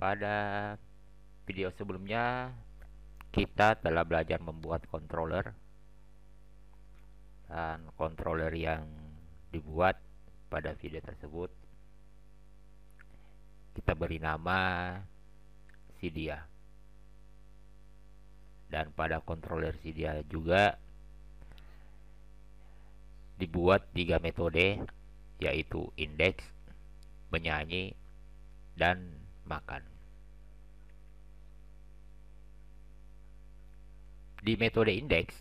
Pada video sebelumnya kita telah belajar membuat controller, dan controller yang dibuat pada video tersebut kita beri nama Cydia. Dan pada controller Cydia juga dibuat 3 metode, yaitu indeks, menyanyi, dan makan. Di metode indeks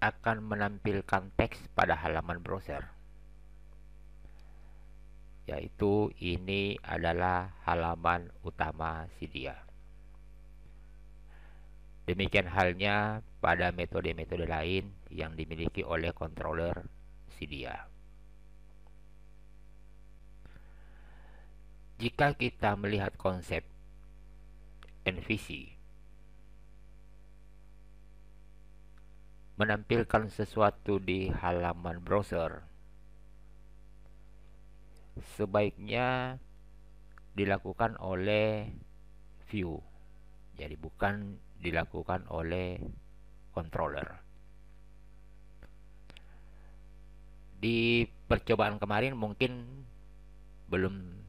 akan menampilkan teks pada halaman browser, yaitu ini adalah halaman utama Cydia. Demikian halnya pada metode-metode lain yang dimiliki oleh controller Cydia. Jika kita melihat konsep NVC menampilkan sesuatu di halaman browser, sebaiknya dilakukan oleh view, jadi bukan dilakukan oleh controller. Di percobaan kemarin mungkin belum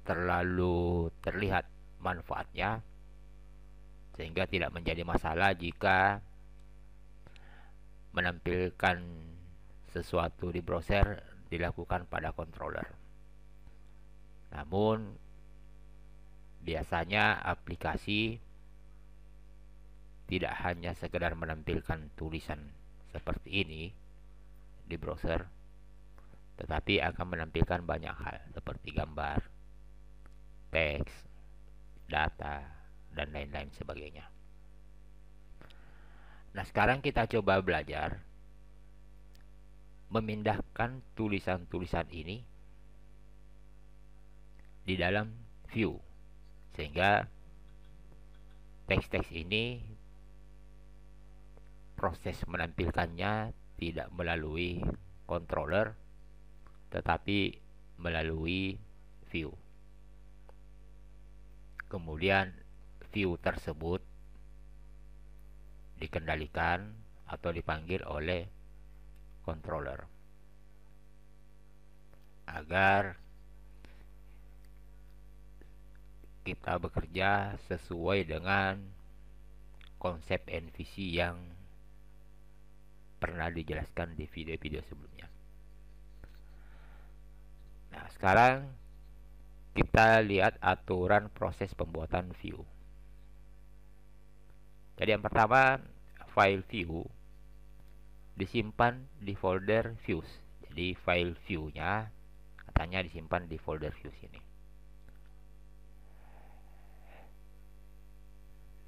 terlalu terlihat manfaatnya, sehingga tidak menjadi masalah jika menampilkan sesuatu di browser dilakukan pada controller. Namun biasanya aplikasi tidak hanya sekedar menampilkan tulisan seperti ini di browser, tetapi akan menampilkan banyak hal seperti gambar, teks, data, dan lain-lain sebagainya. Nah, sekarang kita coba belajar memindahkan tulisan-tulisan ini di dalam view, sehingga teks-teks ini proses menampilkannya tidak melalui controller, tetapi melalui view. Kemudian view tersebut dikendalikan atau dipanggil oleh controller agar kita bekerja sesuai dengan konsep NVC yang pernah dijelaskan di video-video sebelumnya. Nah, sekarang kita lihat aturan proses pembuatan view. Jadi yang pertama, file view disimpan di folder views. Jadi file view-nya katanya disimpan di folder views ini.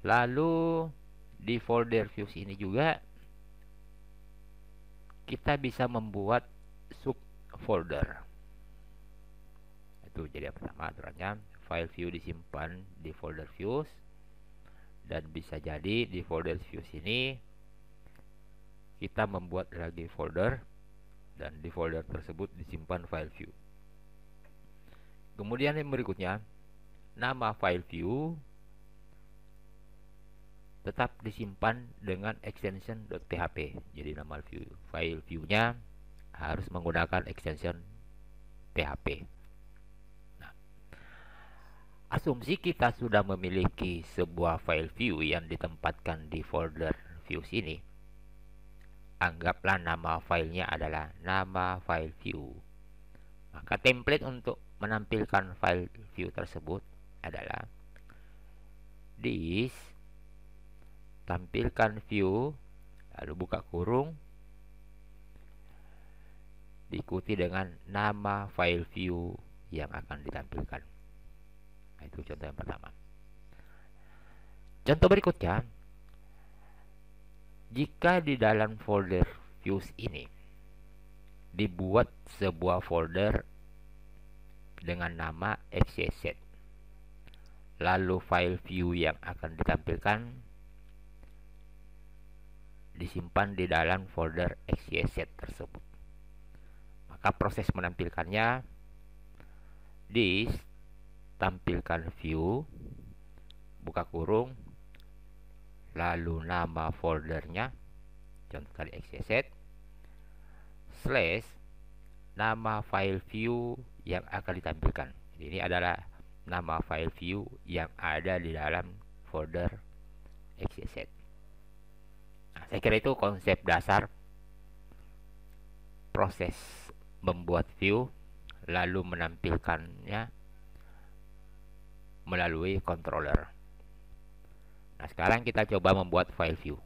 Lalu di folder views ini juga kita bisa membuat subfolder. Itu jadi yang pertama aturannya, file view disimpan di folder views, dan bisa jadi di folder views ini kita membuat lagi folder, dan di folder tersebut disimpan file view. Kemudian yang berikutnya, nama file view tetap disimpan dengan extension .php. Jadi nama file view-nya harus menggunakan extension PHP. Nah, asumsi kita sudah memiliki sebuah file view yang ditempatkan di folder views ini. Anggaplah nama filenya adalah nama file view. Maka template untuk menampilkan file view tersebut adalah this tampilkan view, lalu buka kurung, diikuti dengan nama file view yang akan ditampilkan. Nah, itu contoh yang pertama. Contoh berikutnya, jika di dalam folder views ini dibuat sebuah folder dengan nama xyz, lalu file view yang akan ditampilkan disimpan di dalam folder xyz tersebut, maka proses menampilkannya this tampilkan view, buka kurung, lalu nama foldernya, contoh tadi XYZ, slash nama file view yang akan ditampilkan. Jadi ini adalah nama file view yang ada di dalam folder XYZ. Nah, saya kira itu konsep dasar proses membuat view lalu menampilkannya melalui controller. Nah, sekarang kita coba membuat file view.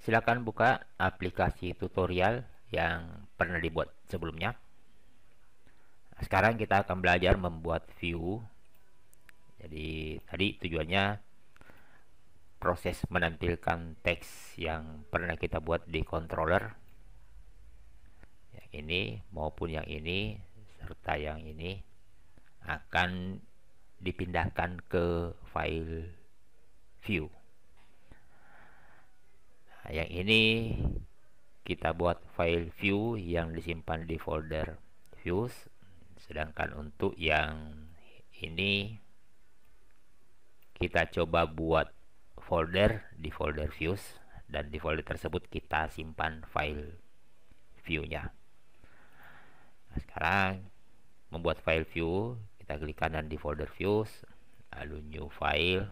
Silakan buka aplikasi tutorial yang pernah dibuat sebelumnya. Nah, sekarang kita akan belajar membuat view. Jadi tadi tujuannya proses menampilkan teks yang pernah kita buat di controller, yang ini maupun yang ini serta yang ini akan dipindahkan ke file view. Nah, yang ini kita buat file view yang disimpan di folder views, sedangkan untuk yang ini kita coba buat folder di folder views, dan di folder tersebut kita simpan file view-nya. Nah, sekarang membuat file view, kita klik kanan di folder views, lalu new file.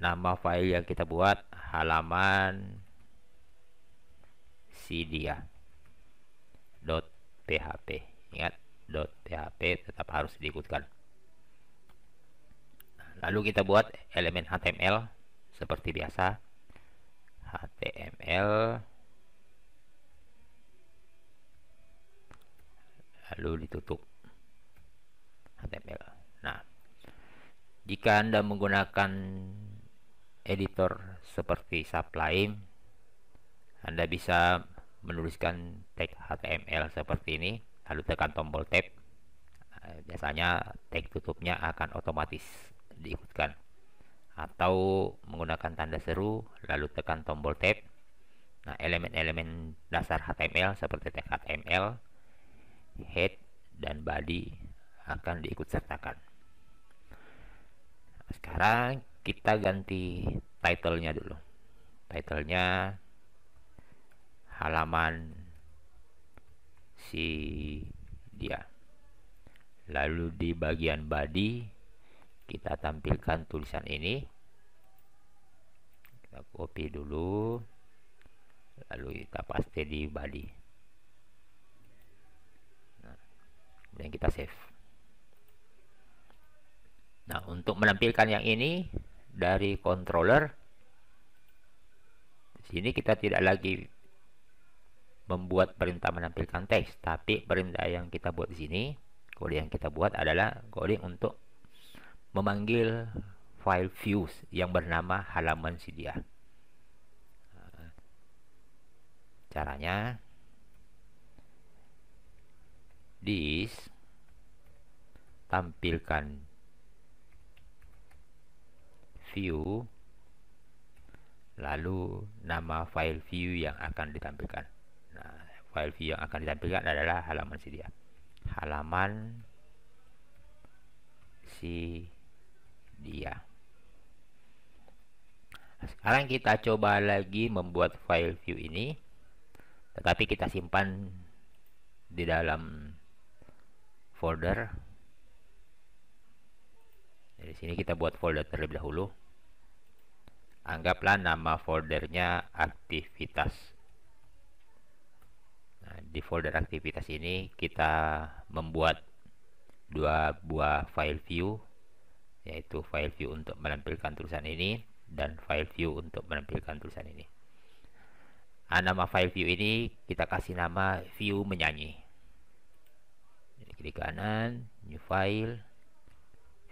Nama file yang kita buat halaman Cydia .php. Ingat, .php tetap harus diikutkan. Lalu kita buat elemen HTML seperti biasa. HTML, lalu ditutup HTML. Nah, jika Anda menggunakan editor seperti Sublime, Anda bisa menuliskan tag HTML seperti ini, lalu tekan tombol tab. Biasanya tag tutupnya akan otomatis diikutkan. Atau menggunakan tanda seru, lalu tekan tombol tab. Nah, elemen-elemen dasar HTML seperti tag HTML, head, dan body akan diikut sertakan. Nah, sekarang kita ganti title-nya dulu. Title-nya halaman Cydia. Lalu di bagian body kita tampilkan tulisan ini. Kita copy dulu, lalu kita paste di body. Nah, kemudian kita save. Nah, untuk menampilkan yang ini dari controller, di sini kita tidak lagi membuat perintah menampilkan teks, tapi perintah yang kita buat di sini, kode yang kita buat adalah kode untuk memanggil file views yang bernama halaman Cydia. Caranya, this tampilkan view, lalu nama file view yang akan ditampilkan. Nah, file view yang akan ditampilkan adalah halaman Cydia. Halaman Cydia. Sekarang kita coba lagi membuat file view ini, tetapi kita simpan di dalam folder. Di sini kita buat folder terlebih dahulu. Anggaplah nama foldernya aktivitas. Nah, di folder aktivitas ini kita membuat dua buah file view, yaitu file view untuk menampilkan tulisan ini dan file view untuk menampilkan tulisan ini. Nama file view ini kita kasih nama view menyanyi. Jadi klik kanan, new file,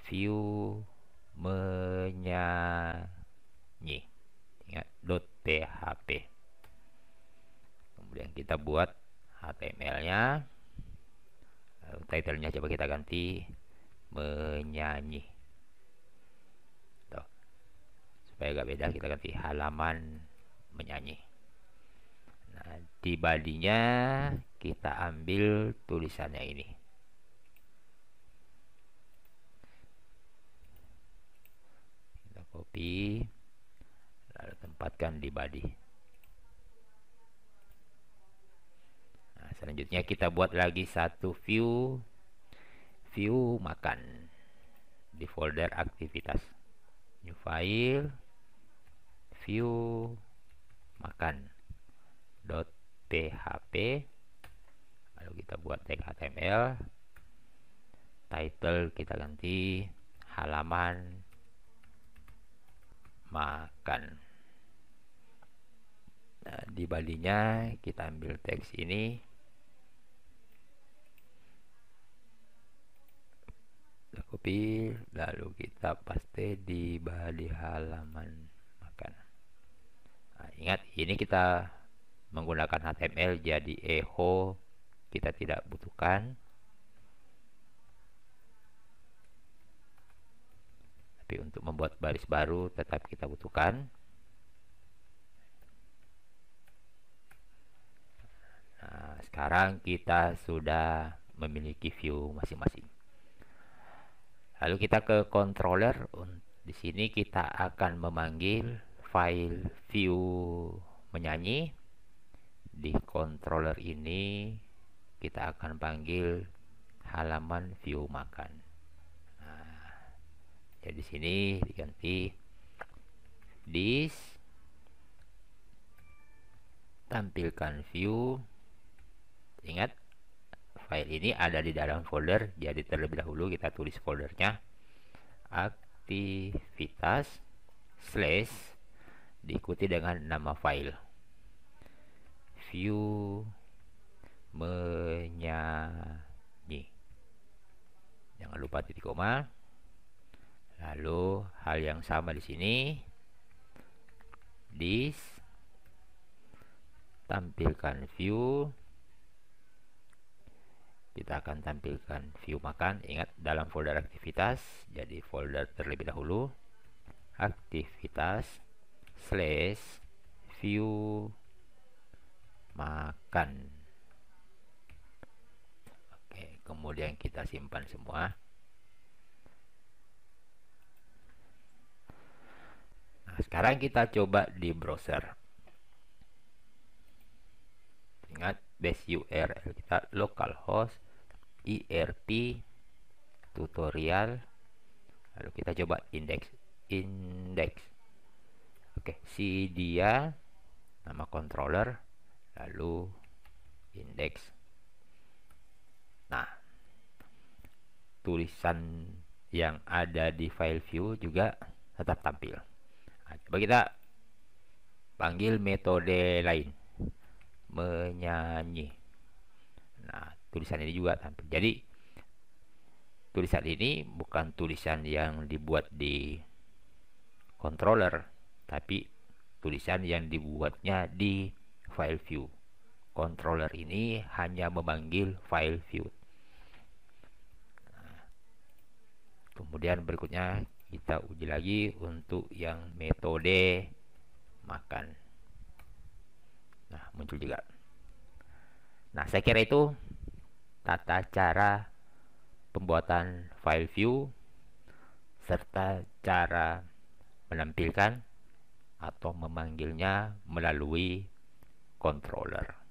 view menyanyi. Ingat, .php. Kemudian kita buat HTML-nya. Title-nya coba kita ganti menyanyi. Tuh. supaya agak beda, kita ganti halaman menyanyi. Nah, di bodinya kita ambil tulisannya ini. Kita copy, lalu tempatkan di body. Nah, selanjutnya kita buat lagi satu view makan di folder aktivitas. New file, view makan .php, lalu kita buat tag HTML, title kita ganti halaman makan. Nah, di bodinya kita ambil teks ini, kita copy, lalu kita paste di body halaman makan. Nah, ingat ini kita menggunakan HTML, jadi echo kita tidak butuhkan. Tapi untuk membuat baris baru tetap kita butuhkan. Nah, sekarang kita sudah memiliki view masing-masing. Lalu kita ke controller. Di sini kita akan memanggil file view menyanyi. Di controller ini kita akan panggil halaman view makan. Nah, jadi sini diganti this, tampilkan view. Ingat, file ini ada di dalam folder, jadi terlebih dahulu kita tulis foldernya aktivitas slash diikuti dengan nama file view menyanyi. Jangan lupa titik koma. Lalu hal yang sama di sini, this, tampilkan view. Kita akan tampilkan view makan. Ingat, dalam folder aktivitas, jadi folder terlebih dahulu aktivitas slash view makan. Oke, kemudian kita simpan semua. Nah, sekarang kita coba di browser. Ingat, base URL kita localhost IRP tutorial. Lalu kita coba index. Oke, si dia nama controller, lalu index. Nah, tulisan yang ada di file view juga tetap tampil. Nah, coba kita panggil metode lain, menyanyi. Nah, tulisan ini juga tampil. Jadi tulisan ini bukan tulisan yang dibuat di controller, tapi tulisan yang dibuatnya di file view. Controller ini hanya memanggil file view. Nah, kemudian berikutnya kita uji lagi untuk yang metode makan. Nah, muncul juga. Nah, saya kira itu tata cara pembuatan file view serta cara menampilkan atau memanggilnya melalui controller.